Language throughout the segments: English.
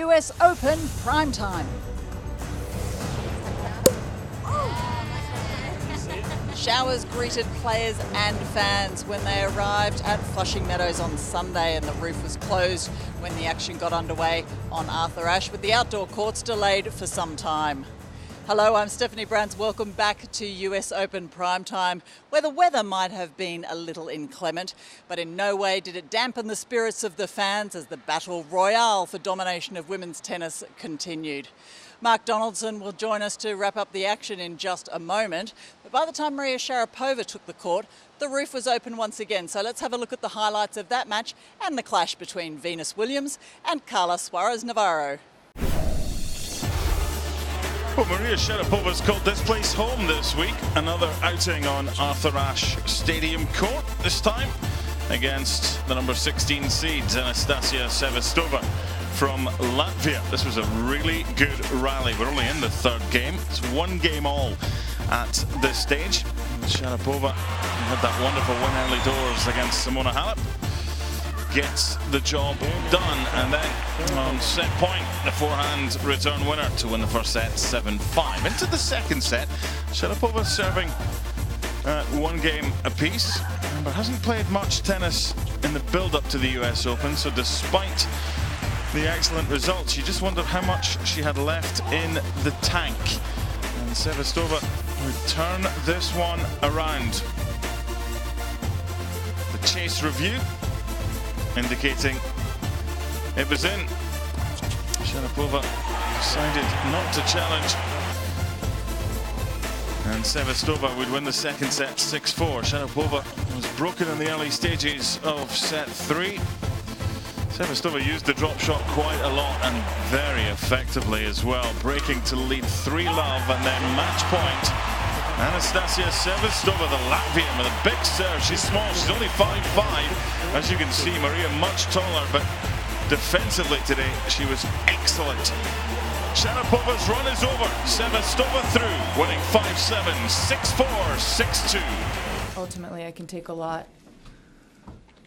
US Open Primetime. Showers greeted players and fans when they arrived at Flushing Meadows on Sunday, and the roof was closed when the action got underway on Arthur Ashe, with the outdoor courts delayed for some time. Hello, I'm Stephanie Brands. Welcome back to US Open Primetime, where the weather might have been a little inclement, but in no way did it dampen the spirits of the fans as the battle royale for domination of women's tennis continued. Mark Donaldson will join us to wrap up the action in just a moment, but by the time Maria Sharapova took the court, the roof was open once again. So let's have a look at the highlights of that match and the clash between Venus Williams and Carla Suarez Navarro. Well, Maria Sharapova's called this place home this week. Another outing on Arthur Ashe Stadium court, this time against the number 16 seeds, Anastasia Sevastova from Latvia. This was a really good rally. We're only in the third game. It's one game all at this stage. Sharapova had that wonderful win early doors against Simona Halep. Gets the job done, and then on set point, the forehand return winner to win the first set 7-5. Into the second set, Sharapova serving one game apiece, but hasn't played much tennis in the build-up to the US Open, so despite the excellent results, you just wondered how much she had left in the tank. And Sevastova would turn this one around. The chase review indicating it was in. Sharapova decided not to challenge, and Sevastova would win the second set 6-4. Sharapova was broken in the early stages of set 3. Sevastova used the drop shot quite a lot and very effectively as well, breaking to lead 3-love, and then match point. Anastasia Sevastova, the Latvian, with a big serve. She's small, she's only 5'5". As you can see, Maria much taller, but defensively today she was excellent. Sharapova's run is over. Sevastova through, winning 5-7, 6-4, 6-2. Ultimately, I can take a lot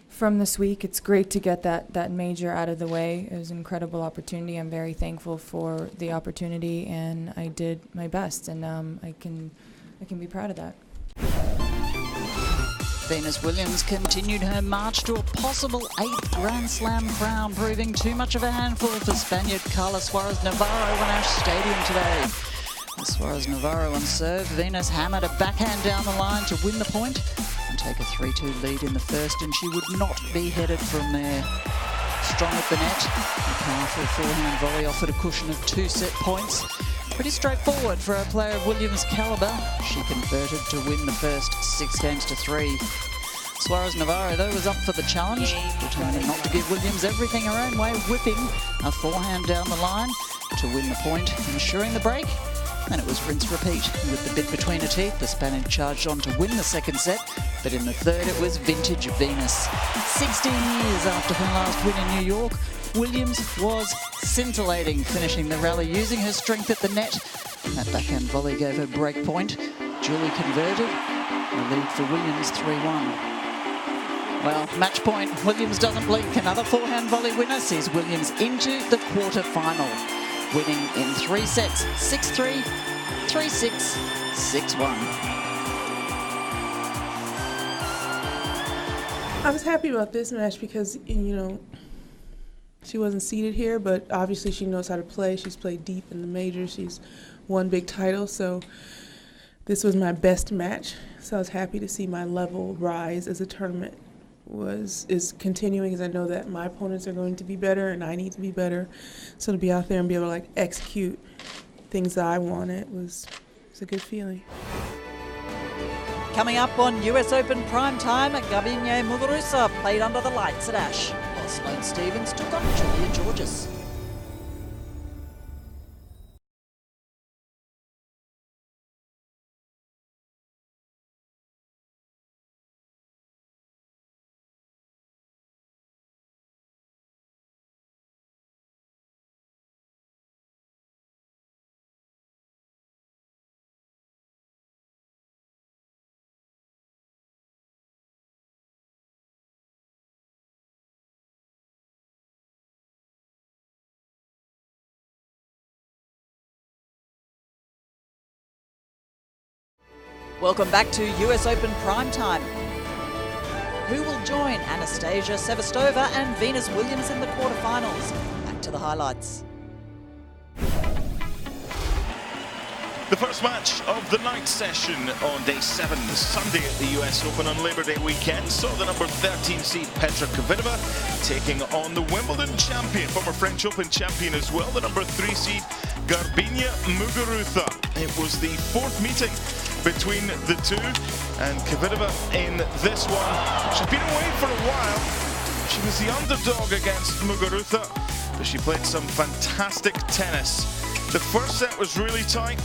from this week. It's great to get that major out of the way. It was an incredible opportunity. I'm very thankful for the opportunity, and I did my best, and I can be proud of that. Venus Williams continued her march to a possible 8th Grand Slam crown, proving too much of a handful for Spaniard Carla Suarez Navarro on Ashe Stadium today. As Suarez Navarro on serve, Venus hammered a backhand down the line to win the point and take a 3-2 lead in the first, and she would not be headed from there. Strong at the net, a powerful forehand volley offered a cushion of 2 set points. Pretty straightforward for a player of Williams' calibre. She converted to win the first 6 games to 3. Suarez Navarro, though, was up for the challenge, determined not to give Williams everything her own way, whipping a forehand down the line to win the point, ensuring the break. And it was rinse repeat. With the bit between her teeth, the Spaniard charged on to win the second set, but in the third it was vintage Venus. 16 years after her last win in New York, Williams was scintillating, finishing the rally using her strength at the net. And that backhand volley gave her break point. Julie converted, the lead for Williams 3-1. Well, match point, Williams doesn't blink. Another forehand volley winner sees Williams into the quarter-final, winning in 3 sets, 6-3, 3-6, 6-1. I was happy about this match because, she wasn't seeded here, but obviously she knows how to play. She's played deep in the majors. She's won big titles, so this was my best match. So I was happy to see my level rise as the tournament is continuing, as I know that my opponents are going to be better and I need to be better. So to be out there and be able to execute things that I wanted was a good feeling. Coming up on US Open Primetime, Garbiñe Muguruza played under the lights at Ashe, while Sloane Stephens took on Julia Georges. Welcome back to US Open Primetime. Who will join Anastasia Sevastova and Venus Williams in the quarterfinals? Back to the highlights. The first match of the night session on day 7, Sunday at the US Open on Labor Day weekend, saw the number 13 seed Petra Kvitova taking on the Wimbledon champion, former French Open champion as well, the number 3 seed Garbiñe Muguruza. It was the 4th meeting between the two, and Kvitova in this one. She's been away for a while. She was the underdog against Muguruza, but she played some fantastic tennis. The first set was really tight.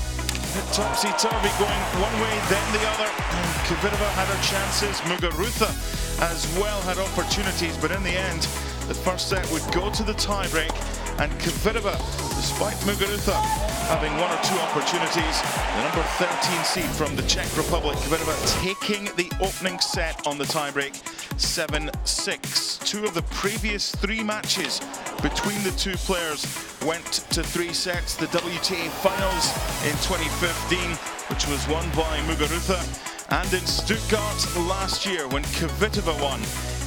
Topsy-turvy going one way, then the other. And Kvitova had her chances. Muguruza as well had opportunities, but in the end, the first set would go to the tiebreak. And Kvitova, despite Muguruza having 1 or 2 opportunities, the number 13 seed from the Czech Republic, Kvitova taking the opening set on the tiebreak, 7-6. 2 of the previous 3 matches between the two players went to 3 sets. The WTA Finals in 2015, which was won by Muguruza, and in Stuttgart last year when Kvitova won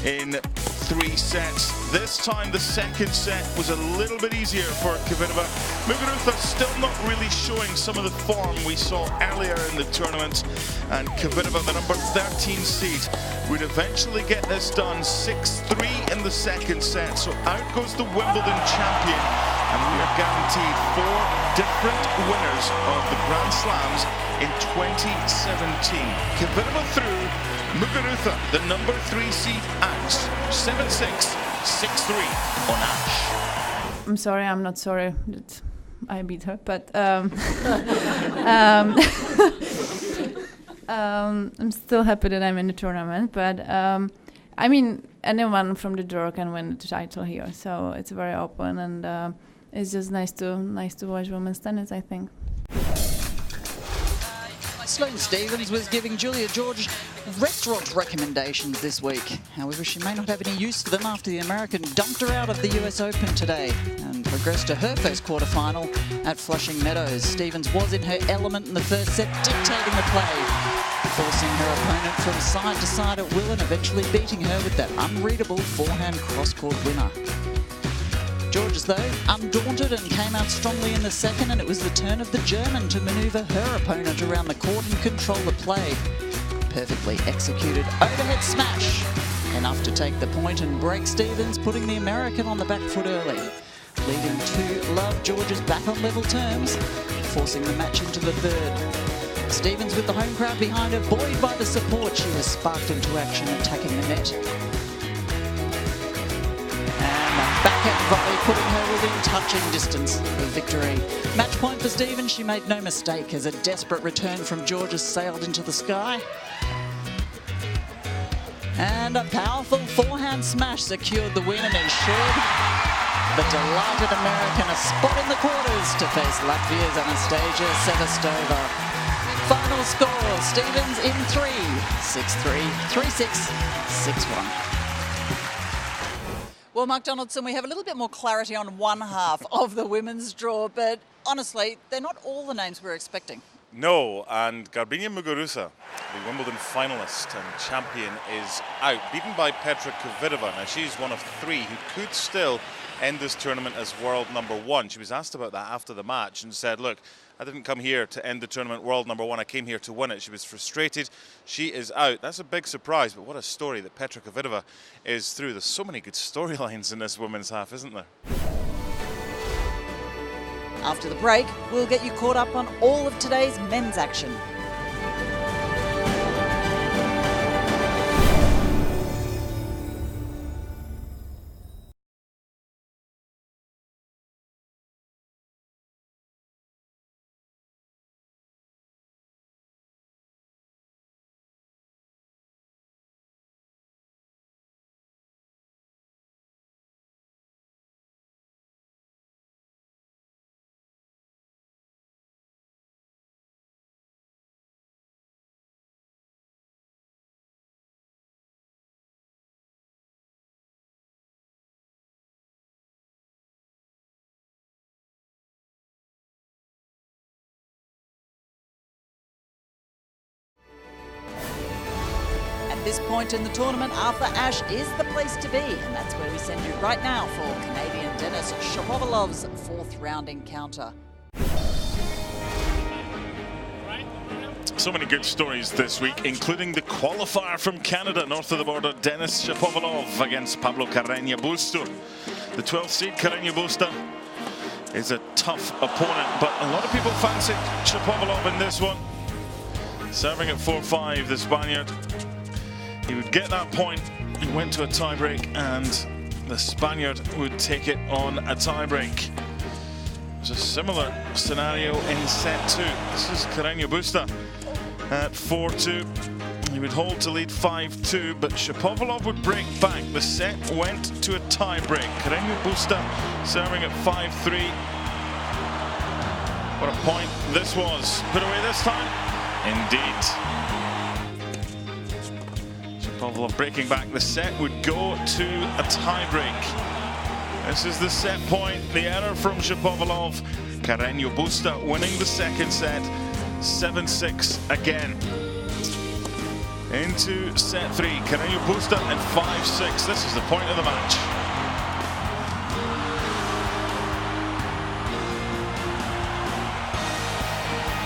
in 3 sets. This time the second set was a little bit easier for Kvitova. Muguruza still not really showing some of the form we saw earlier in the tournament, and Kvitova, the number 13 seed, would eventually get this done, 6-3 in the second set. So out goes the Wimbledon champion, and we are guaranteed 4 different winners of the Grand Slams in 2017. Kvitova through, Muguruza, the number 3 seed, out 7-6, 6-3 on Ash. I'm sorry, I'm not sorry that I beat her, but I'm still happy that I'm in the tournament. But I mean, anyone from the draw can win the title here, so it's very open, and it's just nice to watch women's tennis, I think. Sloane Stephens was giving Julia George restaurant recommendations this week. However, she may not have any use for them after the American dumped her out of the US Open today and progressed to her first quarterfinal at Flushing Meadows. Stephens was in her element in the first set, dictating the play, forcing her opponent from side to side at will and eventually beating her with that unreadable forehand cross-court winner. Georges, though, undaunted and came out strongly in the second, and it was the turn of the German to manoeuvre her opponent around the court and control the play. Perfectly executed overhead smash, enough to take the point and break Stephens, putting the American on the back foot early, leading to Love Georges back on level terms, forcing the match into the third. Stephens with the home crowd behind her, buoyed by the support, she was sparked into action, attacking the net. Backhand volley, putting her within touching distance of victory. Match point for Stephens. She made no mistake as a desperate return from Georges sailed into the sky. And a powerful forehand smash secured the win and ensured the delighted American a spot in the quarters to face Latvia's Anastasia Sevastova. Final score, Stephens in 3, 6-3, 3-6, 6-1. Well, Mark Donaldson, we have a little bit more clarity on one half of the women's draw, but honestly, they're not all the names we're expecting. No, and Garbiñe Muguruza, the Wimbledon finalist and champion, is out, beaten by Petra Kvitova. Now, she's one of 3 who could still end this tournament as world number 1. She was asked about that after the match and said, look, I didn't come here to end the tournament world number 1. I came here to win it. She was frustrated. She is out. That's a big surprise, but what a story that Petra Kvitova is through. There's so many good storylines in this women's half, isn't there? After the break, we'll get you caught up on all of today's men's action. this point in the tournament, Arthur Ashe is the place to be, and that's where we send you right now for Canadian Denis Shapovalov's fourth round encounter. So many good stories this week, including the qualifier from Canada, north of the border, Denis Shapovalov against Pablo Carreño Busta. The 12th seed Carreño Busta is a tough opponent, but a lot of people fancied Shapovalov in this one. Serving at 4-5, the Spaniard. He would get that point, he went to a tiebreak, and the Spaniard would take it on a tiebreak. It's a similar scenario in set 2. This is Carreño Busta at 4-2. He would hold to lead 5-2, but Shapovalov would break back. The set went to a tiebreak. Carreño Busta serving at 5-3. What a point this was. Put away this time. Indeed. Shapovalov breaking back. The set would go to a tiebreak. This is the set point. The error from Shapovalov. Carreño Busta winning the second set. 7-6 again. Into set 3. Carreño Busta at 5-6. This is the point of the match.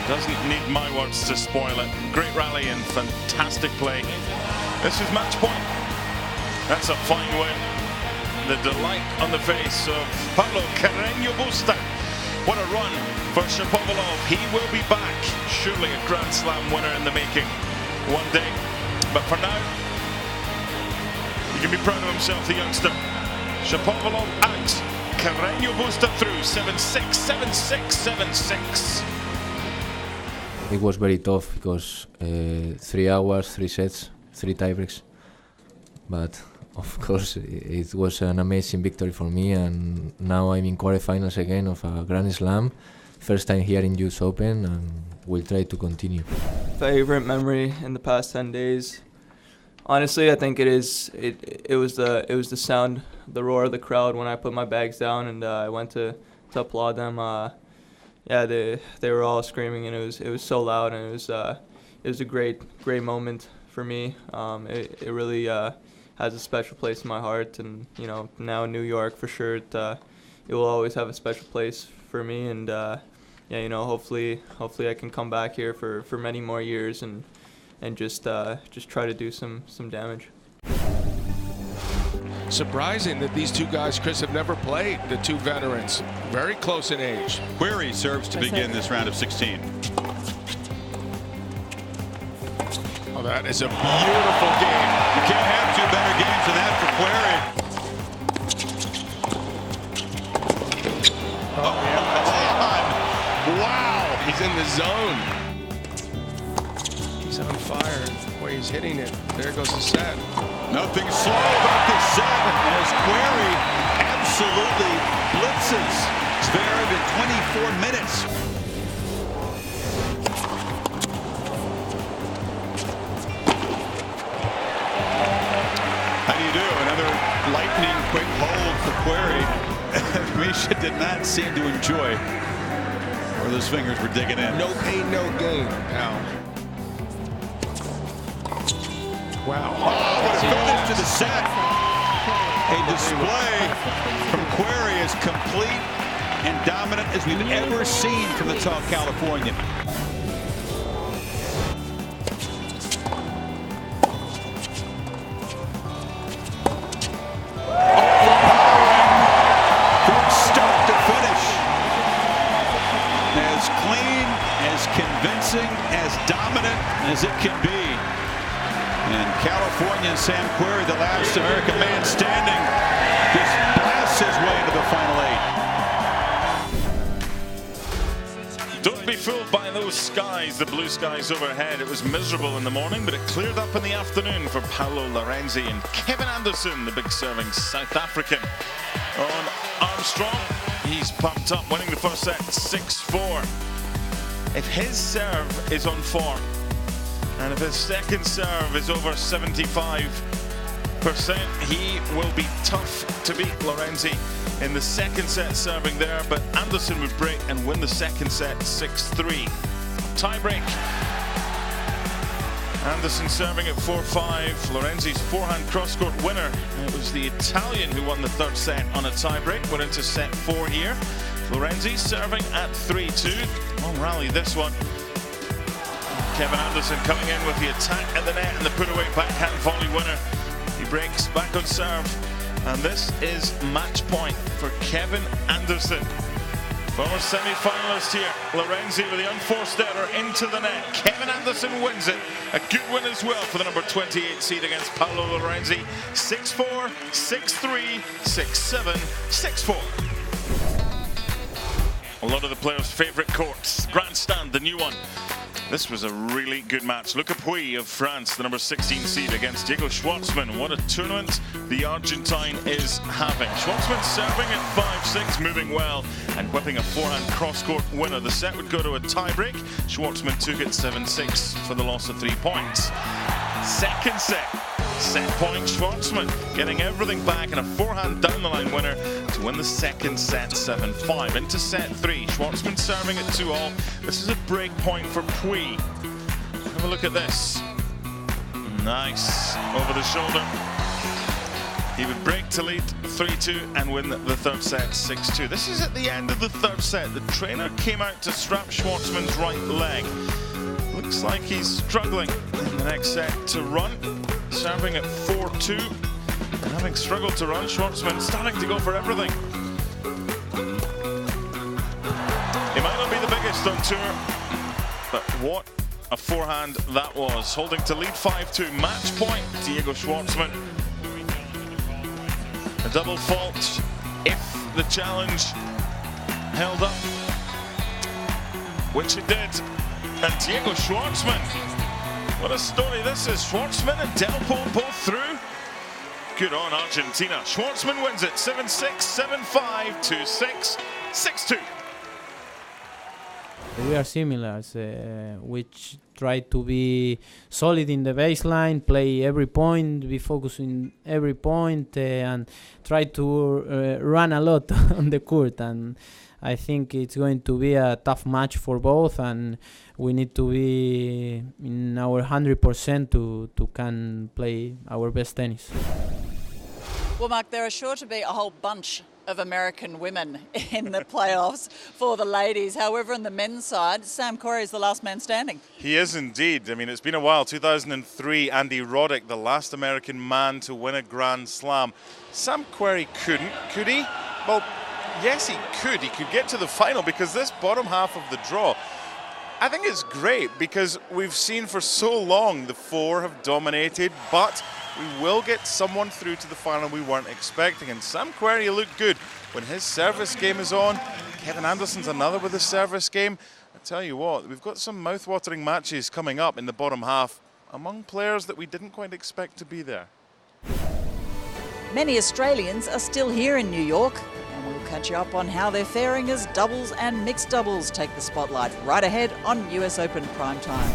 Doesn't need my words to spoil it. Great rally and fantastic play. This is match point. That's a fine win. The delight on the face of Pablo Carreño Busta. What a run for Shapovalov. He will be back. Surely a Grand Slam winner in the making one day. But for now, he can be proud of himself, the youngster. Shapovalov out. Carreño Busta through. 7-6, 7-6, 7-6. It was very tough because 3 hours, 3 sets, 3 tiebreaks. But of course, it was an amazing victory for me, and now I'm in quarterfinals again of a Grand Slam. First time here in US Open, and we'll try to continue. Favorite memory in the past 10 days? Honestly, I think it was the sound, the roar of the crowd when I put my bags down and I went to applaud them. Yeah, they were all screaming, and it was so loud, and it was a great moment for me. It really has a special place in my heart, and you know, now in New York for sure, it will always have a special place for me. And yeah, you know, hopefully I can come back here for many more years and just try to do some damage. Surprising that these two guys, Chris, have never played, the two veterans. Very close in age. Querrey serves to begin this round of 16. Oh, that is a beautiful game. You can't have two better games than that for Querrey. Oh, yeah. Wow, he's in the zone. He's on fire. The way he's hitting it. There goes the set. Nothing slow about this set as Querrey absolutely blitzes Zverev in 24 minutes. How do you do? Another lightning quick hold for Querrey. Misha did not seem to enjoy where those fingers were digging in. No pain, no gain. Now. Wow. Oh, what a finish to the set. A display from Querrey as complete and dominant as we've ever seen from the tall Californian. From start to finish. As clean, as convincing, as dominant as it can be. And Californian Sam Querrey, the last American man standing, just blasts his way into the final 8. Don't be fooled by those skies, the blue skies overhead. It was miserable in the morning, but it cleared up in the afternoon for Paolo Lorenzi and Kevin Anderson, the big serving South African. On Armstrong, he's pumped up, winning the first set 6-4. If his serve is on form, and if his second serve is over 75%, he will be tough to beat Lorenzi in the second set serving there, but Anderson would break and win the second set 6-3. Tie break. Anderson serving at 4-5. Lorenzi's forehand cross-court winner. It was the Italian who won the third set on a tiebreak. We're into set 4 here. Lorenzi serving at 3-2. Long rally this one. Kevin Anderson coming in with the attack at the net and the put-away backhand volley winner. He breaks back on serve. And this is match point for Kevin Anderson. Former semi-finalist here, Lorenzi with the unforced error into the net. Kevin Anderson wins it. A good win as well for the number 28 seed against Paolo Lorenzi. 6-4, 6-3, 6-7, 6-4. A lot of the players' favorite courts. Grandstand, the new one. This was a really good match. Luca Pouille of France, the number 16 seed against Diego Schwartzman. What a tournament the Argentine is having. Schwartzman serving at 5-6, moving well and whipping a forehand cross-court winner. The set would go to a tiebreak. Schwartzman took it 7-6 for the loss of 3 points. Second set. Set point Schwartzman getting everything back and a forehand down the line winner to win the second set 7-5. Into set 3, Schwartzman serving at 2-all. This is a break point for Pouille. Have a look at this. Nice over the shoulder. He would break to lead 3-2 and win the third set 6-2. This is at the end of the third set. The trainer came out to strap Schwartzman's right leg. Looks like he's struggling in the next set to run. Serving at 4-2. And having struggled to run, Schwartzman starting to go for everything. He might not be the biggest on tour, but what a forehand that was. Holding to lead 5-2. Match point, Diego Schwartzman. A double fault if the challenge held up, which it did. And Diego Schwartzman. What a story this is. Schwartzman and Delpo both through. Good on Argentina. Schwartzman wins it 7-6, 7-5, 2-6, 6-2. We are similar, which try to be solid in the baseline, play every point, be focused in every point, and try to run a lot on the court. And I think it's going to be a tough match for both, and we need to be in our 100% to can play our best tennis. Well, Mark, there are sure to be a whole bunch of American women in the playoffs for the ladies. However, on the men's side, Sam Querrey is the last man standing. He is indeed. I mean, it's been a while. 2003, Andy Roddick, the last American man to win a Grand Slam. Sam Querrey couldn't, could he? Well, yes, he could. He could get to the final because this bottom half of the draw, I think it's great because we've seen for so long the four have dominated, but we will get someone through to the final we weren't expecting. And Sam Querrey looked good when his service game is on. Kevin Anderson's another with his service game. I tell you what, we've got some mouth-watering matches coming up in the bottom half among players that we didn't quite expect to be there. Many Australians are still here in New York, and we'll catch you up on how they're faring as doubles and mixed doubles take the spotlight right ahead on US Open Primetime.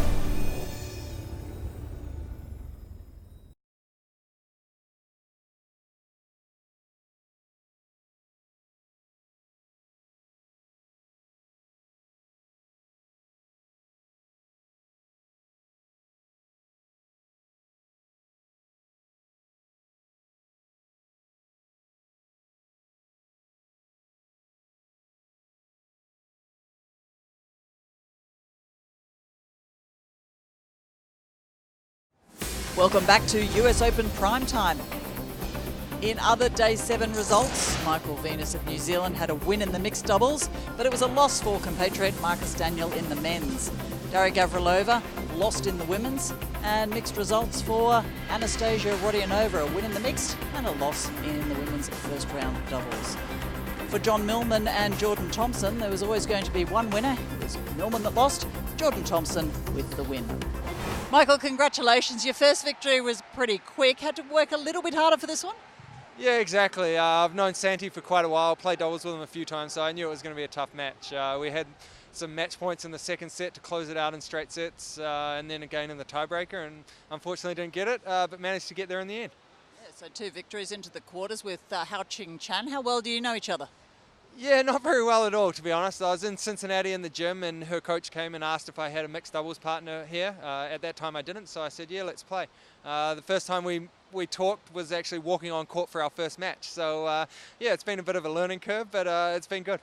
Welcome back to US Open Primetime. In other Day 7 results, Michael Venus of New Zealand had a win in the mixed doubles, but it was a loss for compatriot Marcus Daniel in the men's. Daria Gavrilova lost in the women's, and mixed results for Anastasia Rodionova, a win in the mixed and a loss in the women's first round doubles. For John Millman and Jordan Thompson, there was always going to be one winner. It was Millman that lost, Jordan Thompson with the win. Michael, congratulations. Your first victory was pretty quick. Had to work a little bit harder for this one? Yeah, exactly. I've known Santi for quite a while, played doubles with him a few times, so I knew it was going to be a tough match. We had some match points in the second set to close it out in straight sets, and then again in the tiebreaker, and unfortunately didn't get it, but managed to get there in the end. Yeah, so 2 victories into the quarters with Hao Ching Chan. How well do you know each other? Yeah, not very well at all, to be honest. I was in Cincinnati in the gym, and her coach came and asked if I had a mixed doubles partner here. At that time I didn't, so I said, yeah, let's play. The first time we talked was actually walking on court for our first match. So, yeah, it's been a bit of a learning curve, but it's been good.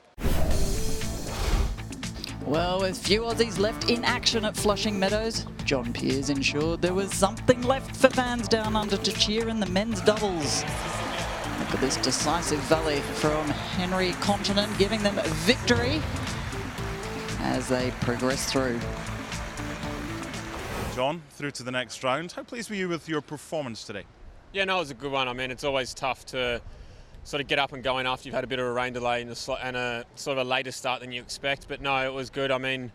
Well, with few Aussies left in action at Flushing Meadows, John Peers ensured there was something left for fans down under to cheer in the men's doubles. Look at this decisive volley from Henry Continent, giving them victory as they progress through. John, through to the next round. How pleased were you with your performance today? Yeah, no, it was a good one. I mean, it's always tough to sort of get up and going after you've had a bit of a rain delay and a sort of a later start than you expect. But no, it was good. I mean,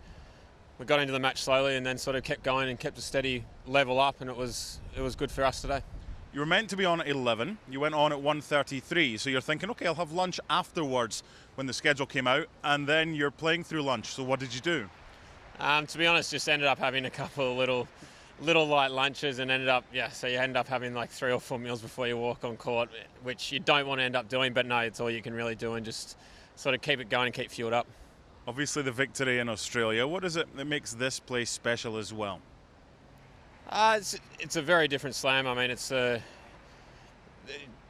we got into the match slowly and then sort of kept going and kept a steady level up, and it was good for us today. You were meant to be on at 11. You went on at 1:33. So you're thinking, okay, I'll have lunch afterwards when the schedule came out, and then you're playing through lunch. So what did you do? To be honest, just ended up having a couple of little light lunches and so you end up having like 3 or 4 meals before you walk on court, which you don't want to end up doing, but no, it's all you can really do and just sort of keep it going and keep fueled up. Obviously the victory in Australia, what is it that makes this place special as well? It's a very different slam. I mean, it's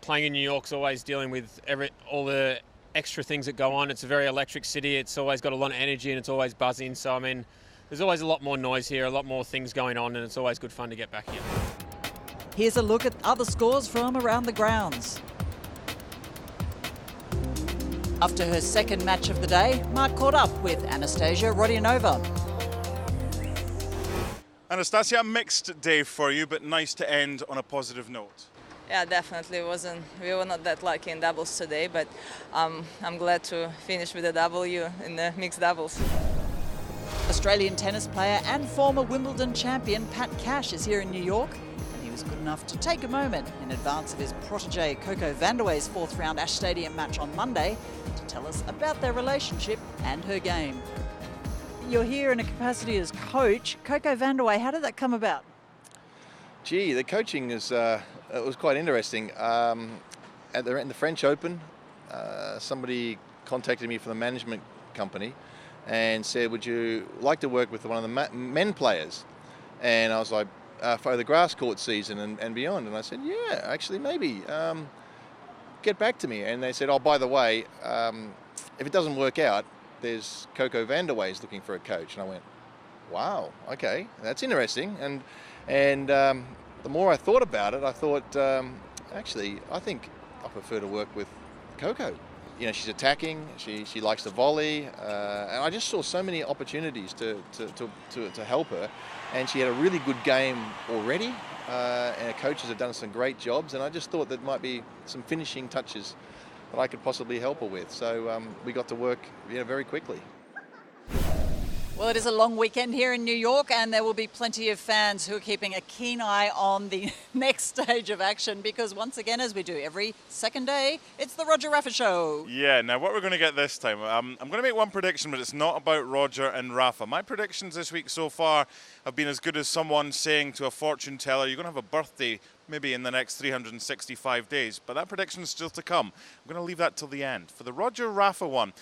playing in New York's always dealing with all the extra things that go on. It's a very electric city. It's always got a lot of energy and it's always buzzing. So, I mean, there's always a lot more noise here, a lot more things going on, and it's always good fun to get back here. Here's a look at other scores from around the grounds. After her second match of the day, Mark caught up with Anastasia Rodionova. Anastasia, a mixed day for you, but nice to end on a positive note. Yeah, definitely. We were not that lucky in doubles today, but I'm glad to finish with a W in the mixed doubles. Australian tennis player and former Wimbledon champion Pat Cash is here in New York, and he was good enough to take a moment in advance of his protege Coco Vandeweghe's 4th round Ash Stadium match on Monday to tell us about their relationship and her game. You're here in a capacity as coach. Coco Vandeweghe, how did that come about? Gee, the coaching it was quite interesting. In the French Open, somebody contacted me from the management company and said, would you like to work with one of the men players? And I was like, for the grass court season and beyond. And I said, yeah, actually, maybe. Get back to me. And they said, oh, by the way, if it doesn't work out, there's Coco Vandeweghe's looking for a coach. And I went, wow, okay, that's interesting. And the more I thought about it, I thought, actually, I think I prefer to work with Coco. You know, she's attacking, she likes to volley, and I just saw so many opportunities to help her. And she had a really good game already, and her coaches have done some great jobs, and I just thought there might be some finishing touches that I could possibly help her with. So we got to work very quickly. Well, it is a long weekend here in New York, and there will be plenty of fans who are keeping a keen eye on the next stage of action because, once again, as we do every second day, it's the Roger Rafa Show. Yeah, now what we're going to get this time, I'm going to make one prediction, but it's not about Roger and Rafa. My predictions this week so far have been as good as someone saying to a fortune teller, you're going to have a birthday maybe in the next 365 days, but that prediction is still to come. I'm going to leave that till the end. For the Roger Rafa one,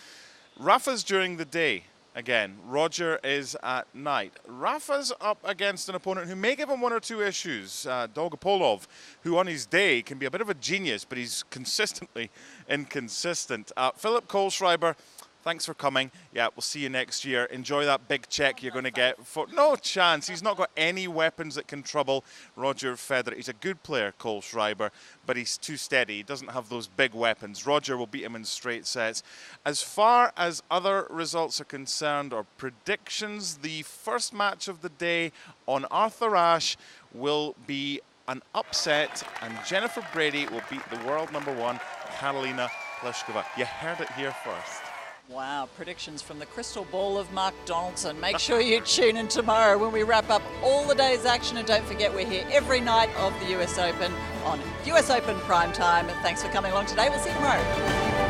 Rafa's during the day. Again, Roger is at night. Rafa's up against an opponent who may give him 1 or 2 issues. Dolgopolov, who on his day can be a bit of a genius, but he's consistently inconsistent. Philip Kohlschreiber, thanks for coming. Yeah, we'll see you next year. Enjoy that big check you're going to get. No chance. He's not got any weapons that can trouble Roger Federer. He's a good player, Kohlschreiber, but he's too steady. He doesn't have those big weapons. Roger will beat him in straight sets. As far as other results are concerned, or predictions, the first match of the day on Arthur Ashe will be an upset, and Jennifer Brady will beat the world #1, Karolina Pliskova. You heard it here first. Wow, predictions from the crystal ball of Mark Donaldson. Make sure you tune in tomorrow when we wrap up all the day's action. And don't forget, we're here every night of the US Open on US Open Primetime. Thanks for coming along today. We'll see you tomorrow.